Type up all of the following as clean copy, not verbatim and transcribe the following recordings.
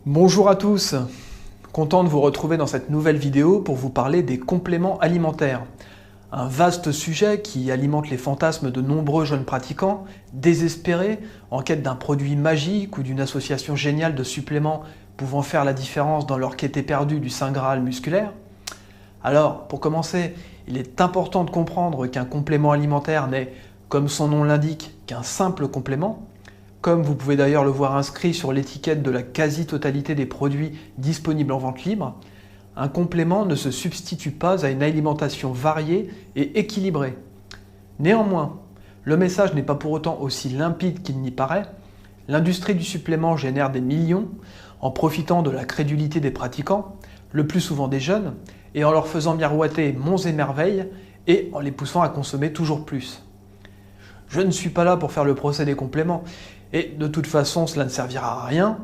Bonjour à tous, content de vous retrouver dans cette nouvelle vidéo pour vous parler des compléments alimentaires. Un vaste sujet qui alimente les fantasmes de nombreux jeunes pratiquants, désespérés, en quête d'un produit magique ou d'une association géniale de suppléments pouvant faire la différence dans leur quête éperdue du Saint Graal musculaire. Alors, pour commencer, il est important de comprendre qu'un complément alimentaire n'est, comme son nom l'indique, qu'un simple complément. Comme vous pouvez d'ailleurs le voir inscrit sur l'étiquette de la quasi-totalité des produits disponibles en vente libre, un complément ne se substitue pas à une alimentation variée et équilibrée. Néanmoins, le message n'est pas pour autant aussi limpide qu'il n'y paraît. L'industrie du supplément génère des millions en profitant de la crédulité des pratiquants, le plus souvent des jeunes, et en leur faisant miroiter monts et merveilles et en les poussant à consommer toujours plus. Je ne suis pas là pour faire le procès des compléments, et de toute façon cela ne servira à rien.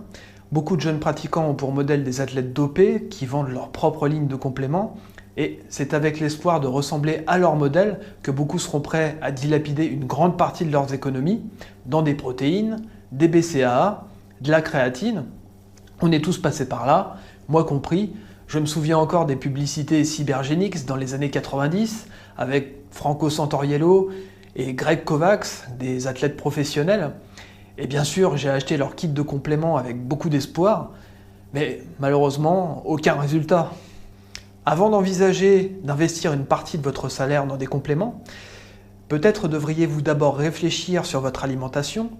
Beaucoup de jeunes pratiquants ont pour modèle des athlètes dopés qui vendent leur propre ligne de compléments, et c'est avec l'espoir de ressembler à leur modèle que beaucoup seront prêts à dilapider une grande partie de leurs économies dans des protéines, des BCAA, de la créatine. On est tous passés par là, moi compris. Je me souviens encore des publicités Cybergenix dans les années 90 avec Franco Santoriello et Greg Kovacs, des athlètes professionnels. Et bien sûr, j'ai acheté leur kit de compléments avec beaucoup d'espoir, mais malheureusement, aucun résultat. Avant d'envisager d'investir une partie de votre salaire dans des compléments, peut-être devriez-vous d'abord réfléchir sur votre alimentation,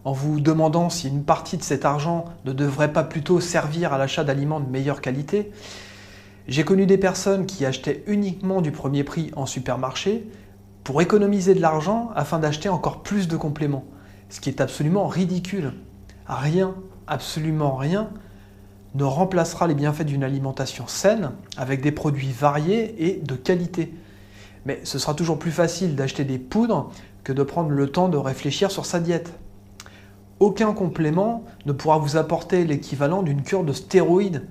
en vous demandant si une partie de cet argent ne devrait pas plutôt servir à l'achat d'aliments de meilleure qualité. J'ai connu des personnes qui achetaient uniquement du premier prix en supermarché pour économiser de l'argent afin d'acheter encore plus de compléments. Ce qui est absolument ridicule. Rien, absolument rien, ne remplacera les bienfaits d'une alimentation saine avec des produits variés et de qualité. Mais ce sera toujours plus facile d'acheter des poudres que de prendre le temps de réfléchir sur sa diète. Aucun complément ne pourra vous apporter l'équivalent d'une cure de stéroïdes,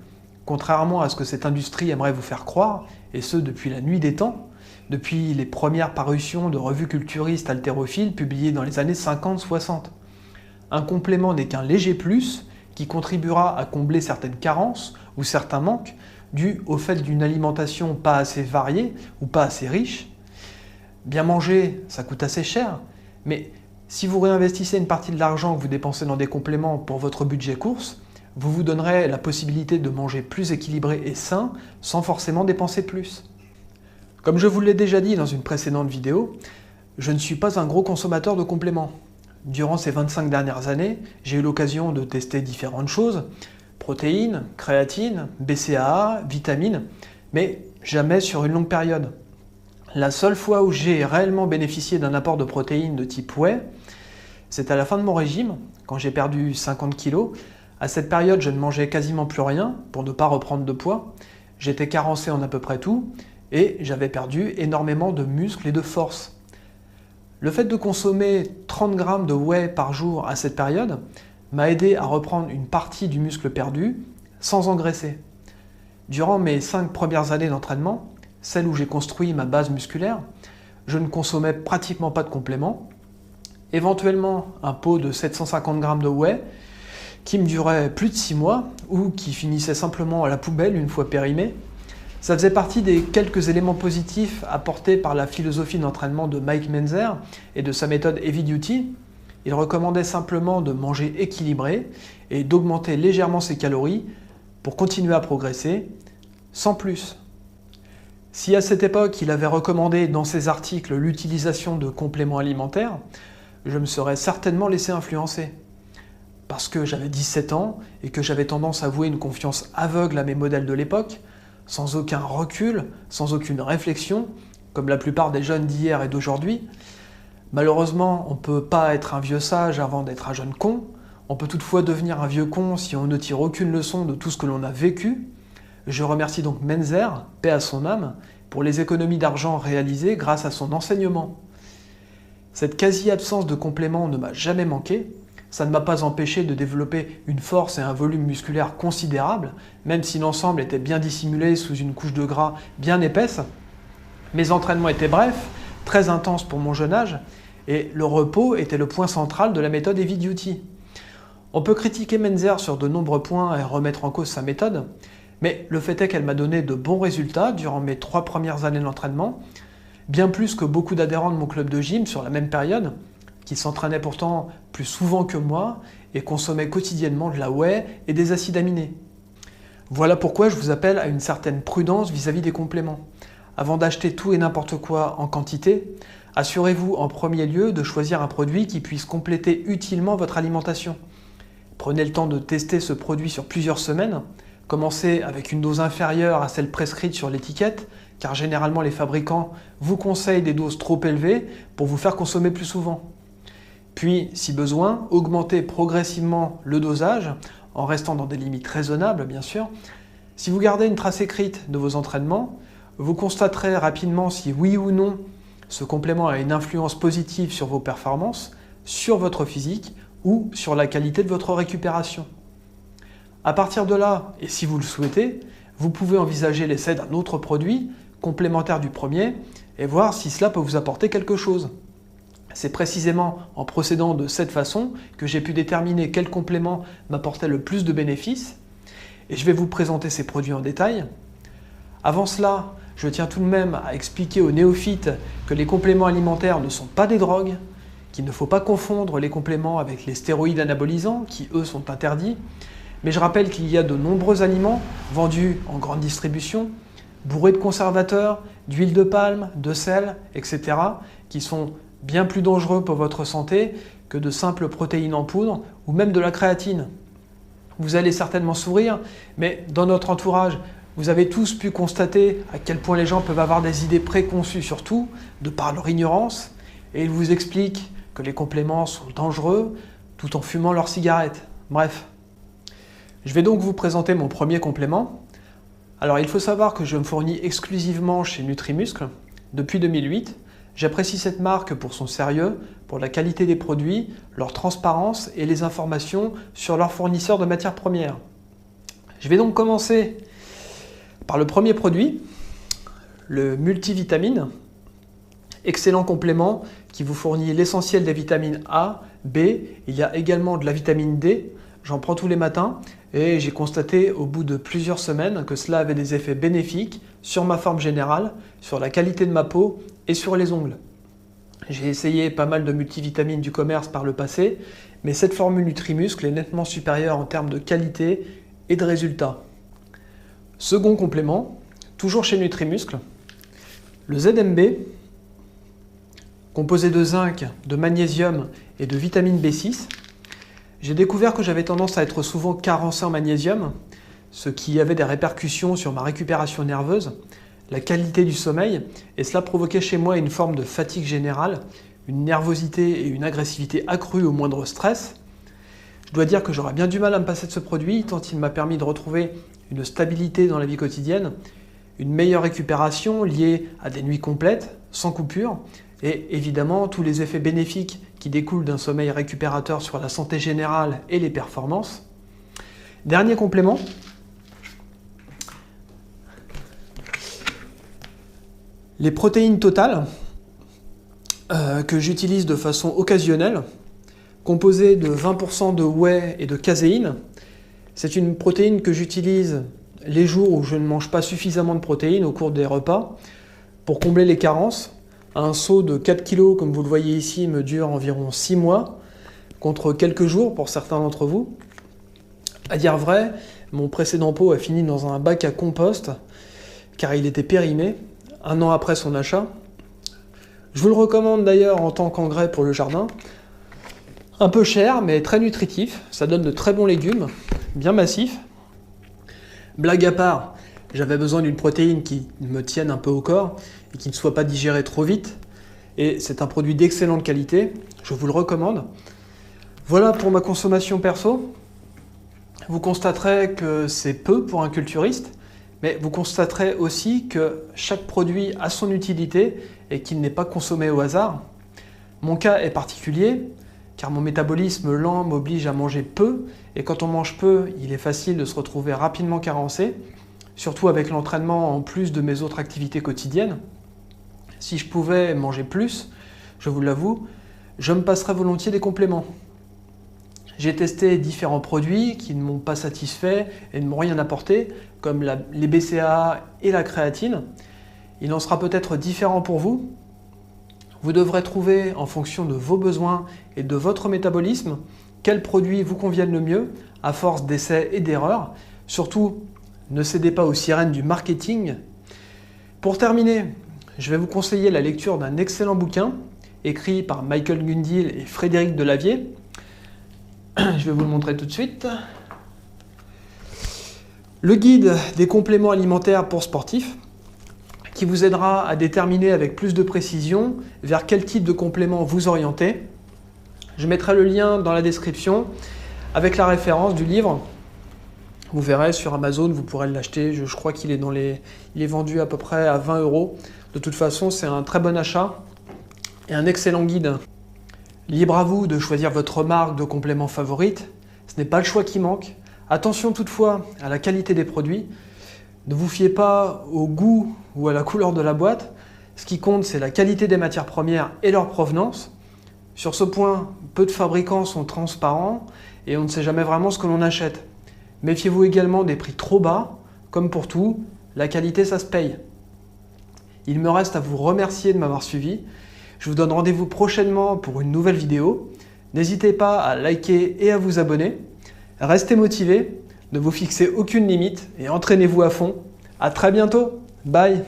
contrairement à ce que cette industrie aimerait vous faire croire, et ce depuis la nuit des temps. Depuis les premières parutions de revues culturistes haltérophiles publiées dans les années 50-60. Un complément n'est qu'un léger plus qui contribuera à combler certaines carences ou certains manques dus au fait d'une alimentation pas assez variée ou pas assez riche. Bien manger, ça coûte assez cher, mais si vous réinvestissez une partie de l'argent que vous dépensez dans des compléments pour votre budget course, vous vous donnerez la possibilité de manger plus équilibré et sain sans forcément dépenser plus. Comme je vous l'ai déjà dit dans une précédente vidéo, je ne suis pas un gros consommateur de compléments. Durant ces 25 dernières années, j'ai eu l'occasion de tester différentes choses, protéines, créatine, BCAA, vitamines, mais jamais sur une longue période. La seule fois où j'ai réellement bénéficié d'un apport de protéines de type whey, c'est à la fin de mon régime, quand j'ai perdu 50 kg. À cette période, je ne mangeais quasiment plus rien pour ne pas reprendre de poids. J'étais carencé en à peu près tout, et j'avais perdu énormément de muscles et de force. Le fait de consommer 30 grammes de whey par jour à cette période m'a aidé à reprendre une partie du muscle perdu sans engraisser. Durant mes 5 premières années d'entraînement, celles où j'ai construit ma base musculaire, je ne consommais pratiquement pas de compléments. Éventuellement un pot de 750 grammes de whey qui me durait plus de 6 mois ou qui finissait simplement à la poubelle une fois périmé. Ça faisait partie des quelques éléments positifs apportés par la philosophie d'entraînement de Mike Mentzer et de sa méthode Heavy Duty. Il recommandait simplement de manger équilibré et d'augmenter légèrement ses calories pour continuer à progresser, sans plus. Si à cette époque il avait recommandé dans ses articles l'utilisation de compléments alimentaires, je me serais certainement laissé influencer. Parce que j'avais 17 ans et que j'avais tendance à vouer une confiance aveugle à mes modèles de l'époque, sans aucun recul, sans aucune réflexion, comme la plupart des jeunes d'hier et d'aujourd'hui. Malheureusement, on ne peut pas être un vieux sage avant d'être un jeune con. On peut toutefois devenir un vieux con si on ne tire aucune leçon de tout ce que l'on a vécu. Je remercie donc Mentzer, paix à son âme, pour les économies d'argent réalisées grâce à son enseignement. Cette quasi-absence de compléments ne m'a jamais manqué. Ça ne m'a pas empêché de développer une force et un volume musculaire considérable, même si l'ensemble était bien dissimulé sous une couche de gras bien épaisse. Mes entraînements étaient brefs, très intenses pour mon jeune âge, et le repos était le point central de la méthode Heavy Duty. On peut critiquer Menzer sur de nombreux points et remettre en cause sa méthode, mais le fait est qu'elle m'a donné de bons résultats durant mes 3 premières années d'entraînement, bien plus que beaucoup d'adhérents de mon club de gym sur la même période, qui s'entraînaient pourtant plus souvent que moi et consommaient quotidiennement de la whey et des acides aminés. Voilà pourquoi je vous appelle à une certaine prudence vis-à-vis des compléments. Avant d'acheter tout et n'importe quoi en quantité, assurez-vous en premier lieu de choisir un produit qui puisse compléter utilement votre alimentation. Prenez le temps de tester ce produit sur plusieurs semaines. Commencez avec une dose inférieure à celle prescrite sur l'étiquette, car généralement les fabricants vous conseillent des doses trop élevées pour vous faire consommer plus souvent. Puis, si besoin, augmentez progressivement le dosage, en restant dans des limites raisonnables bien sûr. Si vous gardez une trace écrite de vos entraînements, vous constaterez rapidement si oui ou non ce complément a une influence positive sur vos performances, sur votre physique ou sur la qualité de votre récupération. À partir de là, et si vous le souhaitez, vous pouvez envisager l'essai d'un autre produit, complémentaire du premier, et voir si cela peut vous apporter quelque chose. C'est précisément en procédant de cette façon que j'ai pu déterminer quel complément m'apportait le plus de bénéfices, et je vais vous présenter ces produits en détail. Avant cela, je tiens tout de même à expliquer aux néophytes que les compléments alimentaires ne sont pas des drogues, qu'il ne faut pas confondre les compléments avec les stéroïdes anabolisants, qui eux sont interdits, mais je rappelle qu'il y a de nombreux aliments vendus en grande distribution, bourrés de conservateurs, d'huile de palme, de sel, etc., qui sont bien plus dangereux pour votre santé que de simples protéines en poudre ou même de la créatine. Vous allez certainement sourire, mais dans notre entourage, vous avez tous pu constater à quel point les gens peuvent avoir des idées préconçues sur tout, de par leur ignorance, et ils vous expliquent que les compléments sont dangereux tout en fumant leurs cigarettes. Bref. Je vais donc vous présenter mon premier complément. Alors il faut savoir que je me fournis exclusivement chez Nutrimuscle depuis 2008. J'apprécie cette marque pour son sérieux, pour la qualité des produits, leur transparence et les informations sur leurs fournisseurs de matières premières. Je vais donc commencer par le premier produit, le multivitamine, excellent complément qui vous fournit l'essentiel des vitamines A, B, il y a également de la vitamine D, j'en prends tous les matins et j'ai constaté au bout de plusieurs semaines que cela avait des effets bénéfiques sur ma forme générale, sur la qualité de ma peau et sur les ongles. J'ai essayé pas mal de multivitamines du commerce par le passé, mais cette formule Nutrimuscle est nettement supérieure en termes de qualité et de résultats. Second complément, toujours chez Nutrimuscle, le ZMB, composé de zinc, de magnésium et de vitamine B6. J'ai découvert que j'avais tendance à être souvent carencé en magnésium, ce qui avait des répercussions sur ma récupération nerveuse, la qualité du sommeil, et cela provoquait chez moi une forme de fatigue générale, une nervosité et une agressivité accrue au moindre stress. Je dois dire que j'aurais bien du mal à me passer de ce produit, tant il m'a permis de retrouver une stabilité dans la vie quotidienne, une meilleure récupération liée à des nuits complètes, sans coupure, et évidemment tous les effets bénéfiques qui découlent d'un sommeil récupérateur sur la santé générale et les performances. Dernier complément, les protéines totales que j'utilise de façon occasionnelle, composées de 20% de whey et de caséine. C'est une protéine que j'utilise les jours où je ne mange pas suffisamment de protéines au cours des repas pour combler les carences. Un seau de 4 kg, comme vous le voyez ici, me dure environ 6 mois, contre quelques jours pour certains d'entre vous. À dire vrai, mon précédent pot a fini dans un bac à compost, car il était périmé, 1 an après son achat. Je vous le recommande d'ailleurs en tant qu'engrais pour le jardin. Un peu cher, mais très nutritif, ça donne de très bons légumes, bien massifs. Blague à part, j'avais besoin d'une protéine qui me tienne un peu au corps et qui ne soit pas digérée trop vite. Et c'est un produit d'excellente qualité, je vous le recommande. Voilà pour ma consommation perso. Vous constaterez que c'est peu pour un culturiste, mais vous constaterez aussi que chaque produit a son utilité et qu'il n'est pas consommé au hasard. Mon cas est particulier, car mon métabolisme lent m'oblige à manger peu, et quand on mange peu, il est facile de se retrouver rapidement carencé, surtout avec l'entraînement en plus de mes autres activités quotidiennes. Si je pouvais manger plus, je vous l'avoue, je me passerais volontiers des compléments. J'ai testé différents produits qui ne m'ont pas satisfait et ne m'ont rien apporté, comme les BCAA et la créatine. Il en sera peut-être différent pour vous. Vous devrez trouver, en fonction de vos besoins et de votre métabolisme, quels produits vous conviennent le mieux, à force d'essais et d'erreurs. Surtout, ne cédez pas aux sirènes du marketing. Pour terminer, je vais vous conseiller la lecture d'un excellent bouquin, écrit par Michael Gundil et Frédéric Delavier. Je vais vous le montrer tout de suite. Le guide des compléments alimentaires pour sportifs, qui vous aidera à déterminer avec plus de précision vers quel type de complément vous orienter. Je mettrai le lien dans la description avec la référence du livre. Vous verrez sur Amazon, vous pourrez l'acheter. Je crois qu'il est il est vendu à peu près à 20 €. De toute façon, c'est un très bon achat et un excellent guide. Libre à vous de choisir votre marque de complément favorite. Ce n'est pas le choix qui manque. Attention toutefois à la qualité des produits. Ne vous fiez pas au goût ou à la couleur de la boîte. Ce qui compte, c'est la qualité des matières premières et leur provenance. Sur ce point, peu de fabricants sont transparents et on ne sait jamais vraiment ce que l'on achète. Méfiez-vous également des prix trop bas. Comme pour tout, la qualité, ça se paye. Il me reste à vous remercier de m'avoir suivi. Je vous donne rendez-vous prochainement pour une nouvelle vidéo. N'hésitez pas à liker et à vous abonner. Restez motivés, ne vous fixez aucune limite et entraînez-vous à fond. À très bientôt. Bye.